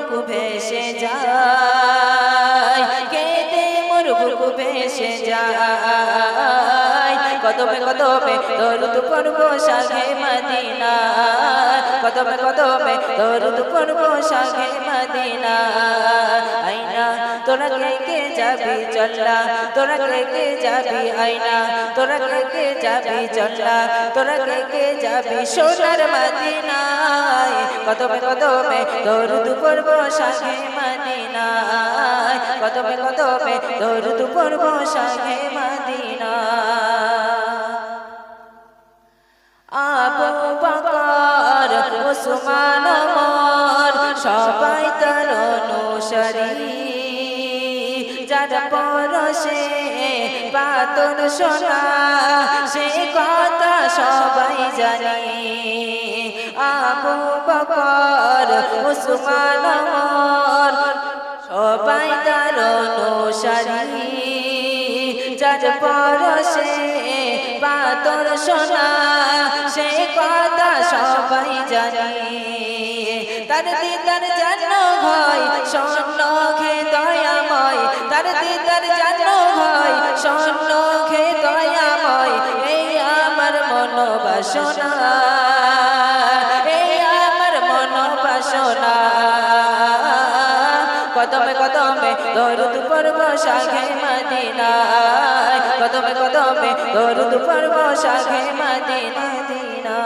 বুক ভেসে যায়, কেঁদে মোর বুক ভেসে যায়। কদমে কদমে দরুদ পড়ব শাহে মদিনা, কদমে কদমে দরুদ পড়ব শাহে মদিনা। আইনা তোরা কে যাবি চল্লা, তোরা কে যাবি আইনা, তোরা কে যাবি চল্লা, তোরা কে যাবি সোনার মদিনায়। কদমে কদমে দরুদ পড়ব শাহে মদিনায়, কদমে কদমে দরুদ পড়ব শাহে মদিনা। আবু বকর উসমান ওমর সবাই তার অনুসারী, যার পরশে পাতন সোনা সে কথা সবাই জানে। আবু বকর উসমান ওমর সবাই তার অনুসারী, যার পরশে পাতন সোনা সে কথা সবাই জানে। তার দিদার জানো ভয় স্বর্ণ খে দয়াময়, তার দিদার জানো ভয় স্বর্ণ খে দয়াময়। এই আমার মনোবাসনা, এই আমার মনোবাসনা। কদমে কদমে দরুদ পড়ব শাহে মদিনায়, কদমে কদমে দরুদ পড়ব শাহে মদিনা।